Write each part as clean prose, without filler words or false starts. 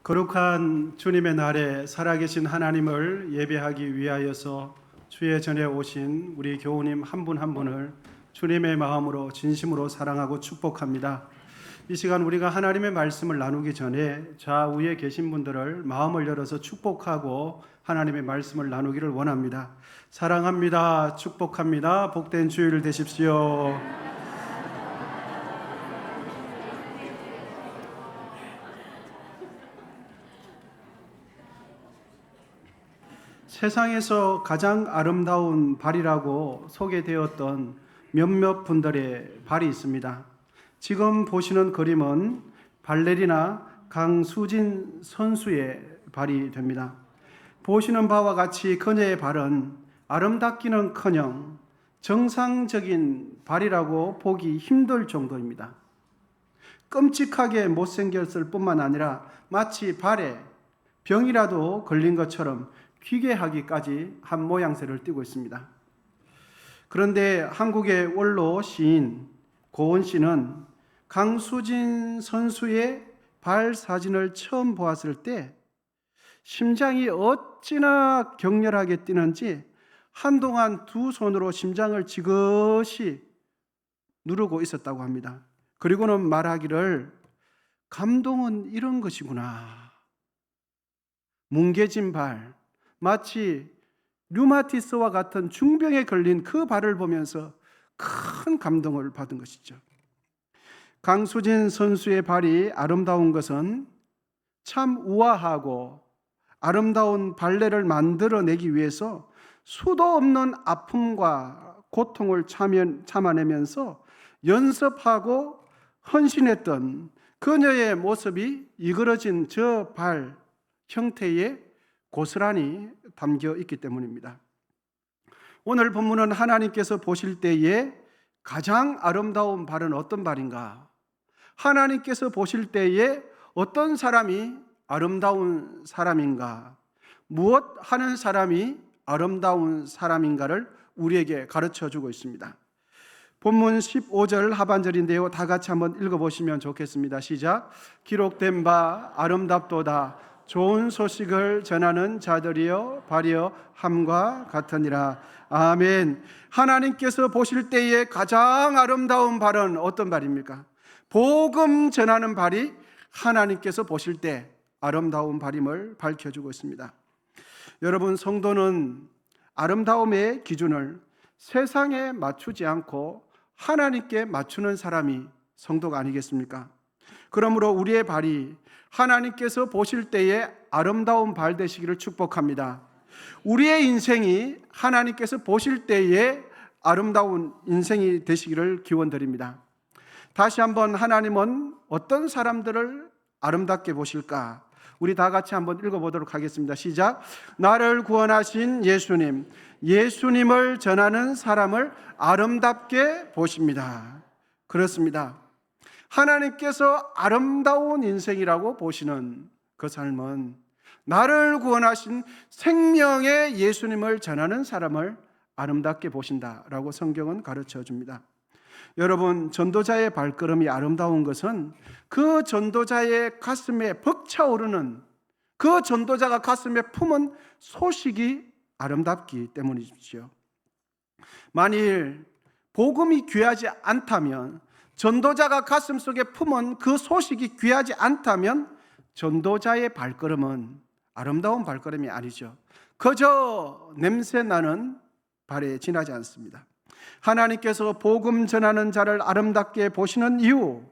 거룩한 주님의 날에 살아계신 하나님을 예배하기 위하여서 주의 전에 오신 우리 교우님 한 분 한 분을 주님의 마음으로 진심으로 사랑하고 축복합니다. 이 시간 우리가 하나님의 말씀을 나누기 전에 좌우에 계신 분들을 마음을 열어서 축복하고 하나님의 말씀을 나누기를 원합니다. 사랑합니다. 축복합니다. 복된 주일 되십시오. 세상에서 가장 아름다운 발이라고 소개되었던 몇몇 분들의 발이 있습니다. 지금 보시는 그림은 발레리나 강수진 선수의 발이 됩니다. 보시는 바와 같이 그녀의 발은 아름답기는커녕 정상적인 발이라고 보기 힘들 정도입니다. 끔찍하게 못생겼을 뿐만 아니라 마치 발에 병이라도 걸린 것처럼 귀괴하기까지 한 모양새를 띠고 있습니다. 그런데 한국의 원로 시인 고은 씨는 강수진 선수의 발 사진을 처음 보았을 때 심장이 어찌나 격렬하게 뛰는지 한동안 두 손으로 심장을 지그시 누르고 있었다고 합니다. 그리고는 말하기를 감동은 이런 것이구나. 뭉개진 발, 마치 류마티스와 같은 중병에 걸린 그 발을 보면서 큰 감동을 받은 것이죠. 강수진 선수의 발이 아름다운 것은 참 우아하고 아름다운 발레를 만들어내기 위해서 수도 없는 아픔과 고통을 참아내면서 연습하고 헌신했던 그녀의 모습이 이그러진 저 발 형태에 고스란히 담겨 있기 때문입니다. 오늘 본문은 하나님께서 보실 때에 가장 아름다운 발은 어떤 발인가? 하나님께서 보실 때에 어떤 사람이 아름다운 사람인가? 무엇 하는 사람이 아름다운 사람인가를 우리에게 가르쳐 주고 있습니다. 본문 15절 하반절인데요. 다 같이 한번 읽어보시면 좋겠습니다. 시작. 기록된 바 아름답도다. 좋은 소식을 전하는 자들이여 발이여 함과 같으니라. 아멘. 하나님께서 보실 때에 가장 아름다운 발은 어떤 발입니까? 복음 전하는 발이 하나님께서 보실 때 아름다운 발임을 밝혀주고 있습니다. 여러분, 성도는 아름다움의 기준을 세상에 맞추지 않고 하나님께 맞추는 사람이 성도가 아니겠습니까? 그러므로 우리의 발이 하나님께서 보실 때에 아름다운 발 되시기를 축복합니다. 우리의 인생이 하나님께서 보실 때에 아름다운 인생이 되시기를 기원드립니다. 다시 한번 하나님은 어떤 사람들을 아름답게 보실까? 우리 다 같이 한번 읽어보도록 하겠습니다. 시작. 나를 구원하신 예수님, 예수님을 전하는 사람을 아름답게 보십니다. 그렇습니다. 하나님께서 아름다운 인생이라고 보시는 그 삶은 나를 구원하신 생명의 예수님을 전하는 사람을 아름답게 보신다라고 성경은 가르쳐 줍니다. 여러분, 전도자의 발걸음이 아름다운 것은 그 전도자의 가슴에 벅차오르는, 그 전도자가 가슴에 품은 소식이 아름답기 때문이죠. 만일 복음이 귀하지 않다면, 전도자가 가슴속에 품은 그 소식이 귀하지 않다면 전도자의 발걸음은 아름다운 발걸음이 아니죠. 그저 냄새나는 발에 지나지 않습니다. 하나님께서 복음 전하는 자를 아름답게 보시는 이유,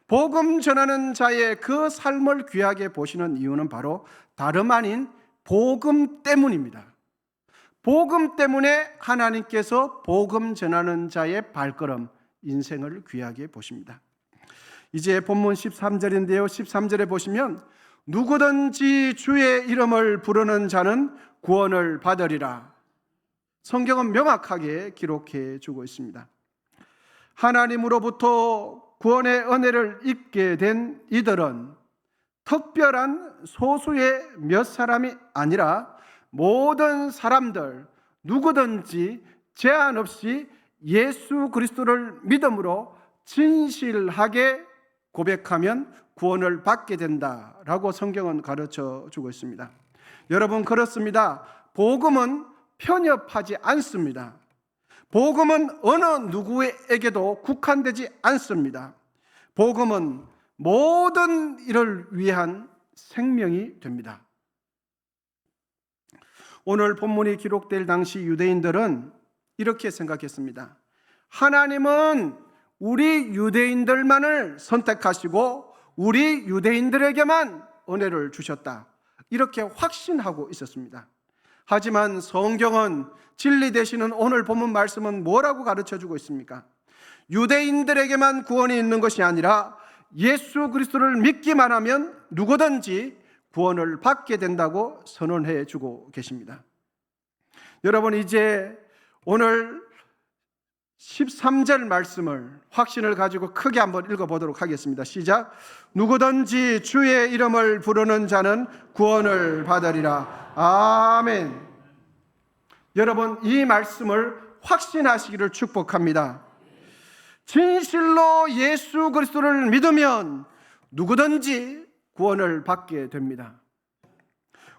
복음 전하는 자의 그 삶을 귀하게 보시는 이유는 바로 다름 아닌 복음 때문입니다. 복음 때문에 하나님께서 복음 전하는 자의 발걸음, 인생을 귀하게 보십니다. 이제 본문 13절인데요. 13절에 보시면 누구든지 주의 이름을 부르는 자는 구원을 받으리라. 성경은 명확하게 기록해 주고 있습니다. 하나님으로부터 구원의 은혜를 입게 된 이들은 특별한 소수의 몇 사람이 아니라 모든 사람들, 누구든지 제한 없이 예수 그리스도를 믿음으로 진실하게 고백하면 구원을 받게 된다라고 성경은 가르쳐 주고 있습니다. 여러분, 그렇습니다. 복음은 편협하지 않습니다. 복음은 어느 누구에게도 국한되지 않습니다. 복음은 모든 이를 위한 생명이 됩니다. 오늘 본문이 기록될 당시 유대인들은 이렇게 생각했습니다. 하나님은 우리 유대인들만을 선택하시고 우리 유대인들에게만 은혜를 주셨다, 이렇게 확신하고 있었습니다. 하지만 성경은, 진리 되시는 오늘 본문 말씀은 뭐라고 가르쳐주고 있습니까? 유대인들에게만 구원이 있는 것이 아니라 예수 그리스도를 믿기만 하면 누구든지 구원을 받게 된다고 선언해 주고 계십니다. 여러분, 이제 오늘 13절 말씀을 확신을 가지고 크게 한번 읽어보도록 하겠습니다. 시작. 누구든지 주의 이름을 부르는 자는 구원을 받으리라. 아멘. 여러분, 이 말씀을 확신하시기를 축복합니다. 진실로 예수 그리스도를 믿으면 누구든지 구원을 받게 됩니다.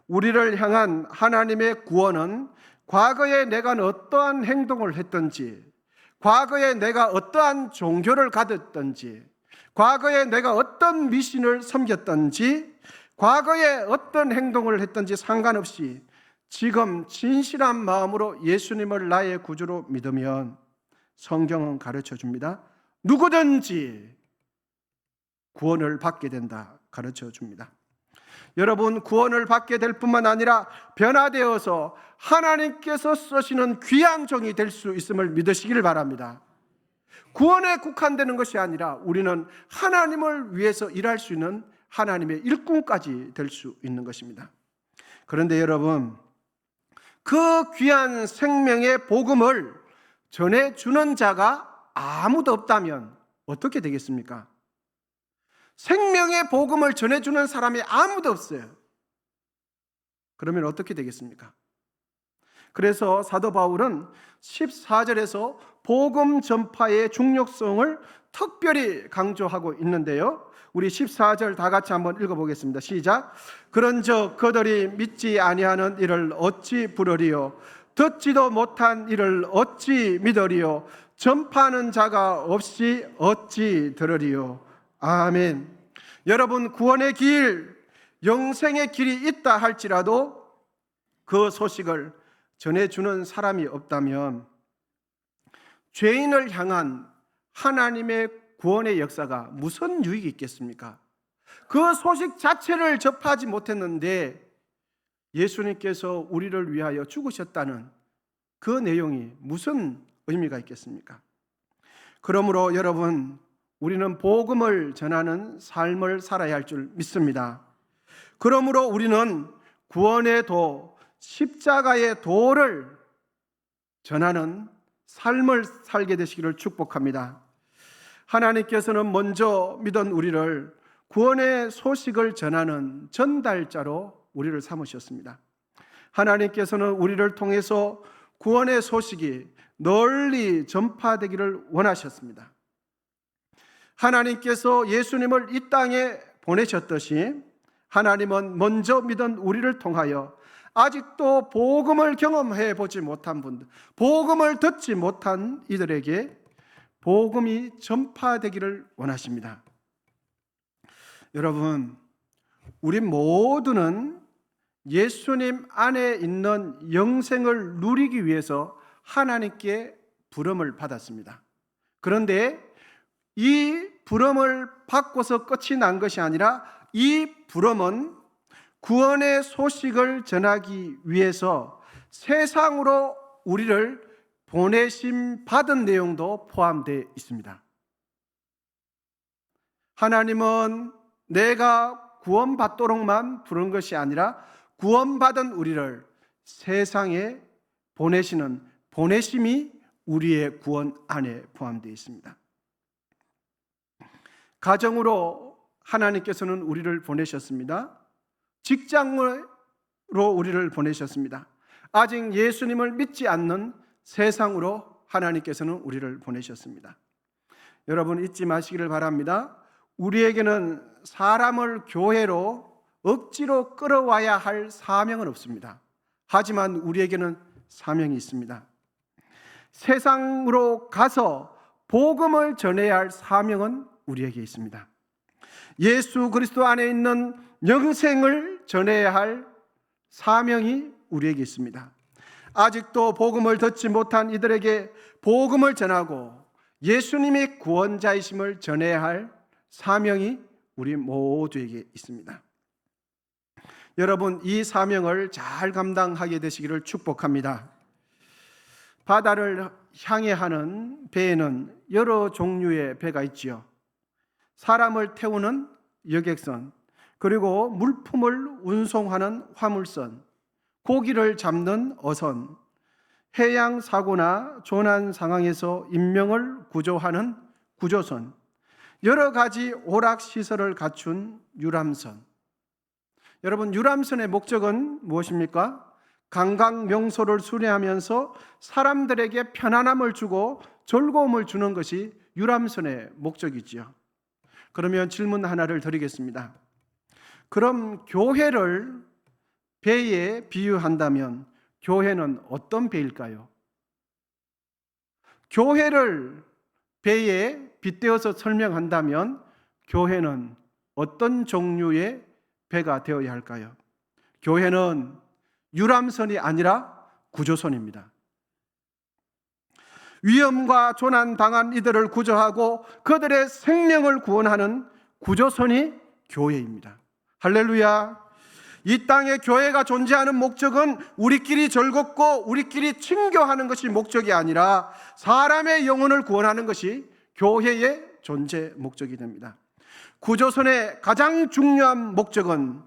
우리를 향한 하나님의 구원은 과거에 내가 어떠한 행동을 했든지, 과거에 내가 어떠한 종교를 가졌든지, 과거에 내가 어떤 미신을 섬겼든지, 과거에 어떤 행동을 했든지 상관없이 지금 진실한 마음으로 예수님을 나의 구주로 믿으면 성경은 가르쳐 줍니다. 누구든지 구원을 받게 된다 가르쳐 줍니다. 여러분, 구원을 받게 될 뿐만 아니라 변화되어서 하나님께서 쓰시는 귀한 종이 될 수 있음을 믿으시길 바랍니다. 구원에 국한되는 것이 아니라 우리는 하나님을 위해서 일할 수 있는 하나님의 일꾼까지 될 수 있는 것입니다. 그런데 여러분, 그 귀한 생명의 복음을 전해주는 자가 아무도 없다면 어떻게 되겠습니까? 생명의 복음을 전해주는 사람이 아무도 없어요. 그러면 어떻게 되겠습니까? 그래서 사도 바울은 14절에서 복음 전파의 중요성을 특별히 강조하고 있는데요, 우리 14절 다 같이 한번 읽어보겠습니다. 시작. 그런즉 그들이 믿지 아니하는 이를 어찌 부르리요? 듣지도 못한 이를 어찌 믿으리요? 전파하는 자가 없이 어찌 들으리요? 아멘. 여러분, 구원의 길, 영생의 길이 있다 할지라도 그 소식을 전해주는 사람이 없다면 죄인을 향한 하나님의 구원의 역사가 무슨 유익이 있겠습니까? 그 소식 자체를 접하지 못했는데 예수님께서 우리를 위하여 죽으셨다는 그 내용이 무슨 의미가 있겠습니까? 그러므로 여러분, 우리는 복음을 전하는 삶을 살아야 할 줄 믿습니다. 그러므로 우리는 구원의 도, 십자가의 도를 전하는 삶을 살게 되시기를 축복합니다. 하나님께서는 먼저 믿은 우리를 구원의 소식을 전하는 전달자로 우리를 삼으셨습니다. 하나님께서는 우리를 통해서 구원의 소식이 널리 전파되기를 원하셨습니다. 하나님께서 예수님을 이 땅에 보내셨듯이 하나님은 먼저 믿은 우리를 통하여 아직도 복음을 경험해 보지 못한 분들, 복음을 듣지 못한 이들에게 복음이 전파되기를 원하십니다. 여러분, 우리 모두는 예수님 안에 있는 영생을 누리기 위해서 하나님께 부름을 받았습니다. 그런데 이 부름을 받고서 끝이 난 것이 아니라 이 부름은 구원의 소식을 전하기 위해서 세상으로 우리를 보내심 받은 내용도 포함되어 있습니다. 하나님은 내가 구원받도록만 부른 것이 아니라 구원받은 우리를 세상에 보내시는 보내심이 우리의 구원 안에 포함되어 있습니다. 가정으로 하나님께서는 우리를 보내셨습니다. 직장으로 우리를 보내셨습니다. 아직 예수님을 믿지 않는 세상으로 하나님께서는 우리를 보내셨습니다. 여러분, 잊지 마시기를 바랍니다. 우리에게는 사람을 교회로 억지로 끌어와야 할 사명은 없습니다. 하지만 우리에게는 사명이 있습니다. 세상으로 가서 복음을 전해야 할 사명은 우리에게 있습니다. 예수 그리스도 안에 있는 영생을 전해야 할 사명이 우리에게 있습니다. 아직도 복음을 듣지 못한 이들에게 복음을 전하고 예수님이 구원자이심을 전해야 할 사명이 우리 모두에게 있습니다. 여러분, 이 사명을 잘 감당하게 되시기를 축복합니다. 바다를 향해 하는 배에는 여러 종류의 배가 있지요. 사람을 태우는 여객선, 그리고 물품을 운송하는 화물선, 고기를 잡는 어선, 해양 사고나 조난 상황에서 인명을 구조하는 구조선, 여러 가지 오락 시설을 갖춘 유람선. 여러분, 유람선의 목적은 무엇입니까? 관광 명소를 수리하면서 사람들에게 편안함을 주고 즐거움을 주는 것이 유람선의 목적이지요. 그러면 질문 하나를 드리겠습니다. 그럼 교회를 배에 비유한다면 교회는 어떤 배일까요? 교회를 배에 빗대어서 설명한다면 교회는 어떤 종류의 배가 되어야 할까요? 교회는 유람선이 아니라 구조선입니다. 위험과 조난 당한 이들을 구조하고 그들의 생명을 구원하는 구조선이 교회입니다. 할렐루야. 이 땅에 교회가 존재하는 목적은 우리끼리 즐겁고 우리끼리 친교하는 것이 목적이 아니라 사람의 영혼을 구원하는 것이 교회의 존재 목적이 됩니다. 구조선의 가장 중요한 목적은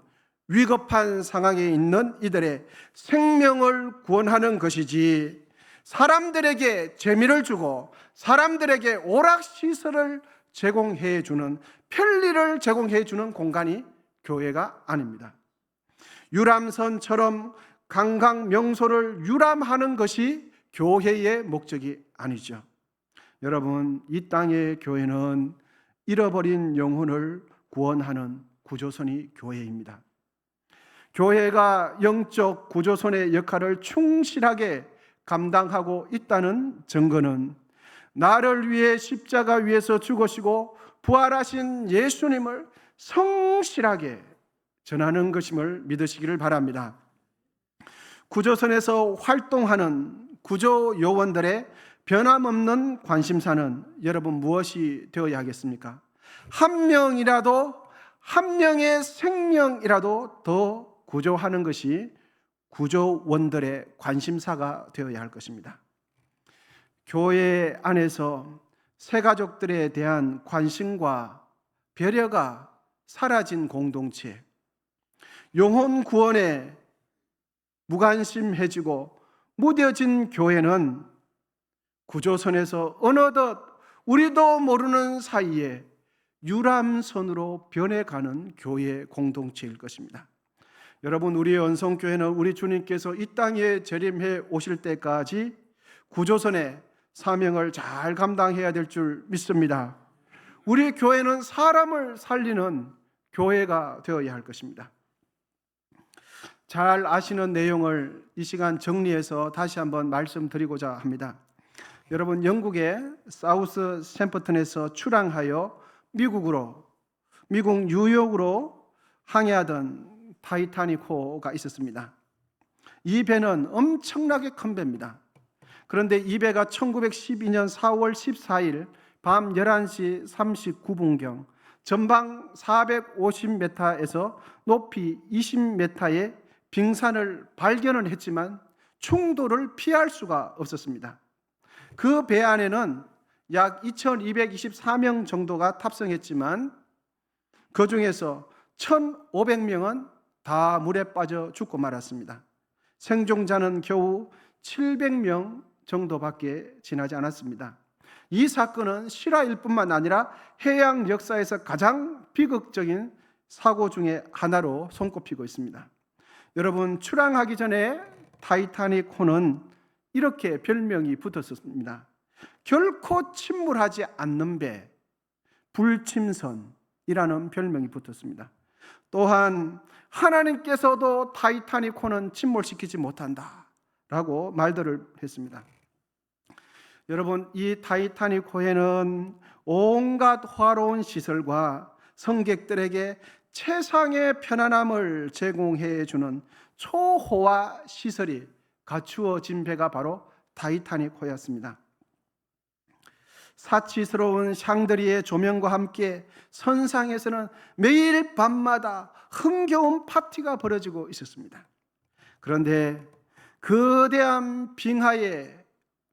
위급한 상황에 있는 이들의 생명을 구원하는 것이지, 사람들에게 재미를 주고 사람들에게 오락시설을 제공해 주는, 편리를 제공해 주는 공간이 교회가 아닙니다. 유람선처럼 관광 명소를 유람하는 것이 교회의 목적이 아니죠. 여러분, 이 땅의 교회는 잃어버린 영혼을 구원하는 구조선이 교회입니다. 교회가 영적 구조선의 역할을 충실하게 감당하고 있다는 증거는 나를 위해 십자가 위에서 죽으시고 부활하신 예수님을 성실하게 전하는 것임을 믿으시기를 바랍니다. 구조선에서 활동하는 구조 요원들의 변함없는 관심사는 여러분 무엇이 되어야 하겠습니까? 한 명의 생명이라도 더 구조하는 것이 구조원들의 관심사가 되어야 할 것입니다. 교회 안에서 새가족들에 대한 관심과 배려가 사라진 공동체, 영혼 구원에 무관심해지고 무뎌진 교회는 구조선에서 어느덧 우리도 모르는 사이에 유람선으로 변해가는 교회 공동체일 것입니다. 여러분, 우리의 언성교회는 우리 주님께서 이 땅에 재림해 오실 때까지 구조선의 사명을 잘 감당해야 될 줄 믿습니다. 우리 교회는 사람을 살리는 교회가 되어야 할 것입니다. 잘 아시는 내용을 이 시간 정리해서 다시 한번 말씀드리고자 합니다. 여러분, 영국의 사우스 샘퍼턴에서 출항하여 미국 뉴욕으로 항해하던 타이타닉호가 있었습니다. 이 배는 엄청나게 큰 배입니다. 그런데 이 배가 1912년 4월 14일 밤 11시 39분경 전방 450m에서 높이 20m의 빙산을 발견을 했지만 충돌을 피할 수가 없었습니다. 그 배 안에는 약 2224명 정도가 탑승했지만 그 중에서 1500명은 다 물에 빠져 죽고 말았습니다. 생존자는 겨우 700명 정도밖에 지나지 않았습니다. 이 사건은 실화일 뿐만 아니라 해양 역사에서 가장 비극적인 사고 중에 하나로 손꼽히고 있습니다. 여러분, 출항하기 전에 타이타닉호는 이렇게 별명이 붙었습니다. 결코 침몰하지 않는 배, 불침선, 타이타닉이라는 별명이 붙었습니다. 또한 하나님께서도 타이타닉호는 침몰시키지 못한다라고 말들을 했습니다. 여러분, 이 타이타닉호에는 온갖 화로운 시설과 승객들에게 최상의 편안함을 제공해 주는 초호화 시설이 갖추어진 배가 바로 타이타닉호였습니다. 사치스러운 샹드리의 조명과 함께 선상에서는 매일 밤마다 흥겨운 파티가 벌어지고 있었습니다. 그런데 거대한 빙하에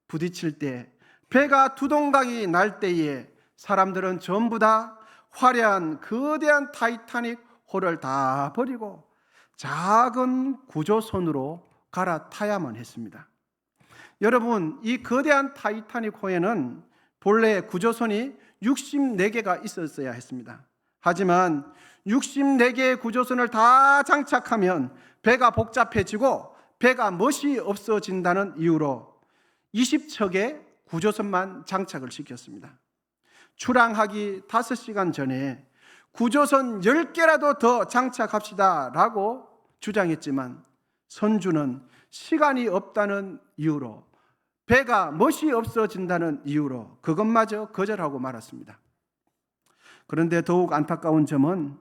부딪힐 때, 배가 두동강이 날 때에 사람들은 전부 다 화려한 거대한 타이타닉호를 다 버리고 작은 구조선으로 갈아타야만 했습니다. 여러분, 이 거대한 타이타닉호에는 본래 구조선이 64개가 있었어야 했습니다. 하지만 64개의 구조선을 다 장착하면 배가 복잡해지고 배가 멋이 없어진다는 이유로 20척의 구조선만 장착을 시켰습니다. 출항하기 5시간 전에 구조선 10개라도 더 장착합시다 라고 주장했지만 선주는 시간이 없다는 이유로, 배가 멋이 없어진다는 이유로 그것마저 거절하고 말았습니다. 그런데 더욱 안타까운 점은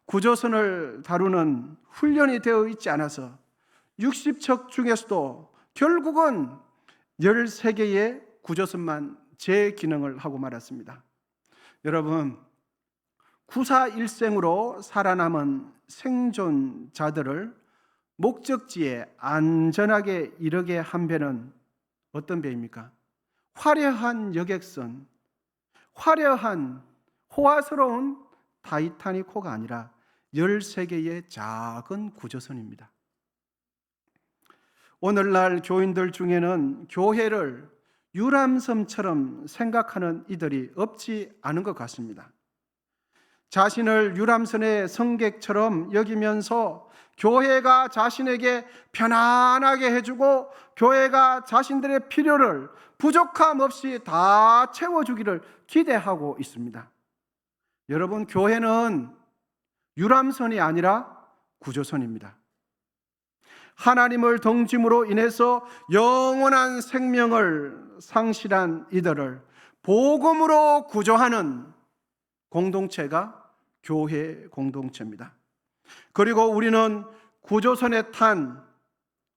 구조선을 다루는 훈련이 되어 있지 않아서 60척 중에서도 결국은 13개의 구조선만 재기능을 하고 말았습니다. 여러분, 구사일생으로 살아남은 생존자들을 목적지에 안전하게 이르게 한 배는 어떤 배입니까? 화려한 여객선, 화려한 호화스러운 타이타닉호가 아니라 13개의 작은 구조선입니다. 오늘날 교인들 중에는 교회를 유람선처럼 생각하는 이들이 없지 않은 것 같습니다. 자신을 유람선의 승객처럼 여기면서 교회가 자신에게 편안하게 해주고 교회가 자신들의 필요를 부족함 없이 다 채워주기를 기대하고 있습니다. 여러분, 교회는 유람선이 아니라 구조선입니다. 하나님을 덩짐으로 인해서 영원한 생명을 상실한 이들을 복음으로 구조하는 공동체가 교회 공동체입니다. 그리고 우리는 구조선에 탄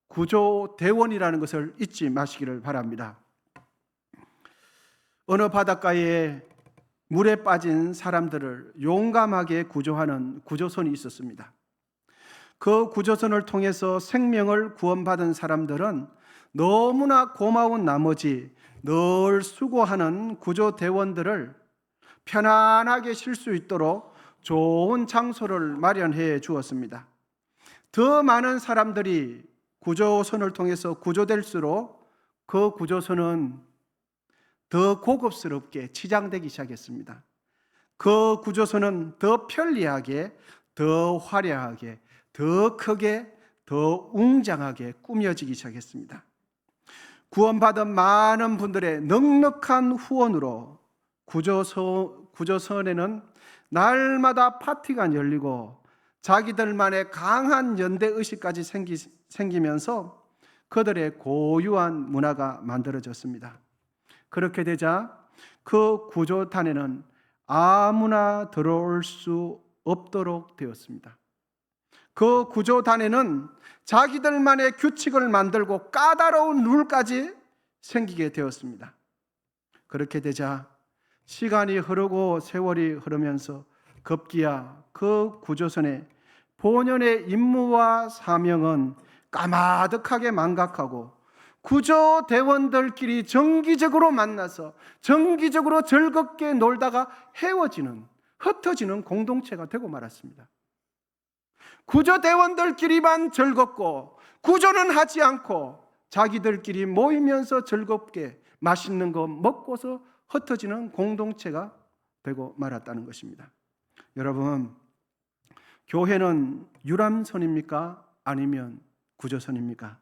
구조대원이라는 것을 잊지 마시기를 바랍니다. 어느 바닷가에 물에 빠진 사람들을 용감하게 구조하는 구조선이 있었습니다. 그 구조선을 통해서 생명을 구원받은 사람들은 너무나 고마운 나머지 늘 수고하는 구조대원들을 편안하게 쉴 수 있도록 좋은 장소를 마련해 주었습니다. 더 많은 사람들이 구조선을 통해서 구조될수록 그 구조선은 더 고급스럽게 치장되기 시작했습니다. 그 구조선은 더 편리하게, 더 화려하게, 더 크게, 더 웅장하게 꾸며지기 시작했습니다. 구원받은 많은 분들의 넉넉한 후원으로 구조선에는 날마다 파티가 열리고 자기들만의 강한 연대의식까지 생기면서 그들의 고유한 문화가 만들어졌습니다. 그렇게 되자 그 구조단에는 아무나 들어올 수 없도록 되었습니다. 그 구조단에는 자기들만의 규칙을 만들고 까다로운 룰까지 생기게 되었습니다. 그렇게 되자 시간이 흐르고 세월이 흐르면서 급기야 그 구조선의 본연의 임무와 사명은 까마득하게 망각하고 구조대원들끼리 정기적으로 만나서 정기적으로 즐겁게 놀다가 헤어지는, 흩어지는 공동체가 되고 말았습니다. 구조대원들끼리만 즐겁고 구조는 하지 않고 자기들끼리 모이면서 즐겁게 맛있는 거 먹고서 흩어지는 공동체가 되고 말았다는 것입니다. 여러분, 교회는 유람선입니까? 아니면 구조선입니까?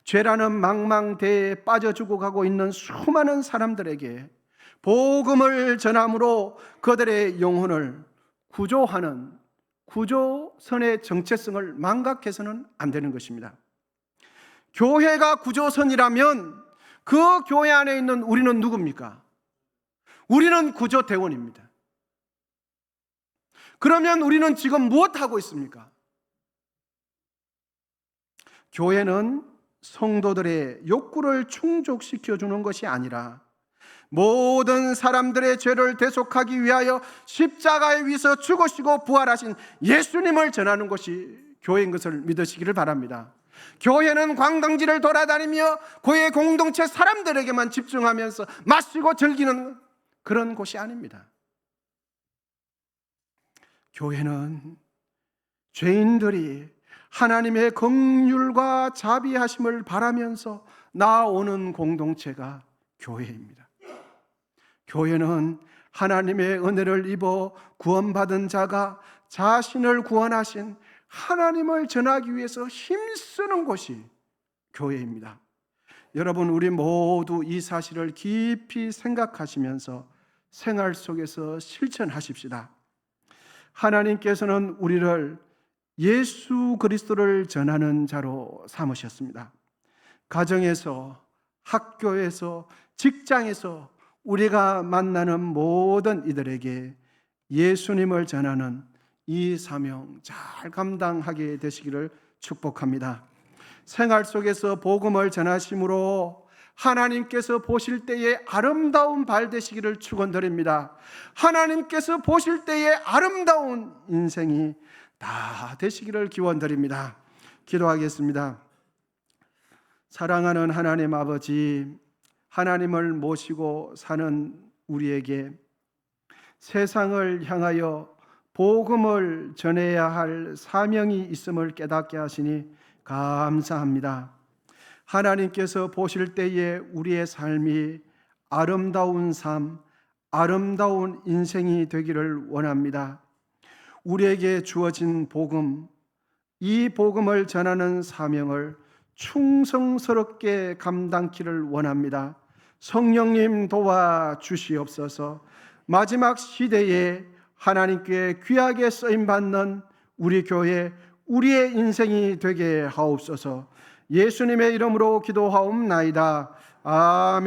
죄라는 망망대해에 빠져 죽어가고 있는 수많은 사람들에게 복음을 전함으로 그들의 영혼을 구조하는 구조선의 정체성을 망각해서는 안 되는 것입니다. 교회가 구조선이라면 그 교회 안에 있는 우리는 누굽니까? 우리는 구조대원입니다. 그러면 우리는 지금 무엇하고 있습니까? 교회는 성도들의 욕구를 충족시켜주는 것이 아니라 모든 사람들의 죄를 대속하기 위하여 십자가에 위서 죽으시고 부활하신 예수님을 전하는 것이 교회인 것을 믿으시기를 바랍니다. 교회는 관광지를 돌아다니며 교회 공동체 사람들에게만 집중하면서 마시고 즐기는 그런 곳이 아닙니다. 교회는 죄인들이 하나님의 긍휼과 자비하심을 바라면서 나오는 공동체가 교회입니다. 교회는 하나님의 은혜를 입어 구원받은 자가 자신을 구원하신 하나님을 전하기 위해서 힘쓰는 곳이 교회입니다. 여러분, 우리 모두 이 사실을 깊이 생각하시면서 생활 속에서 실천하십시다. 하나님께서는 우리를 예수 그리스도를 전하는 자로 삼으셨습니다. 가정에서, 학교에서, 직장에서 우리가 만나는 모든 이들에게 예수님을 전하는 이 사명 잘 감당하게 되시기를 축복합니다. 생활 속에서 복음을 전하심으로 하나님께서 보실 때에 아름다운 발 되시기를 축원드립니다. 하나님께서 보실 때에 아름다운 인생이 다 되시기를 기원드립니다. 기도하겠습니다. 사랑하는 하나님 아버지, 하나님을 모시고 사는 우리에게 세상을 향하여 복음을 전해야 할 사명이 있음을 깨닫게 하시니 감사합니다. 하나님께서 보실 때에 우리의 삶이 아름다운 삶, 아름다운 인생이 되기를 원합니다. 우리에게 주어진 복음, 이 복음을 전하는 사명을 충성스럽게 감당키를 원합니다. 성령님 도와주시옵소서. 마지막 시대에 하나님께 귀하게 쓰임받는 우리 교회, 우리의 인생이 되게 하옵소서. 예수님의 이름으로 기도하옵나이다. 아멘.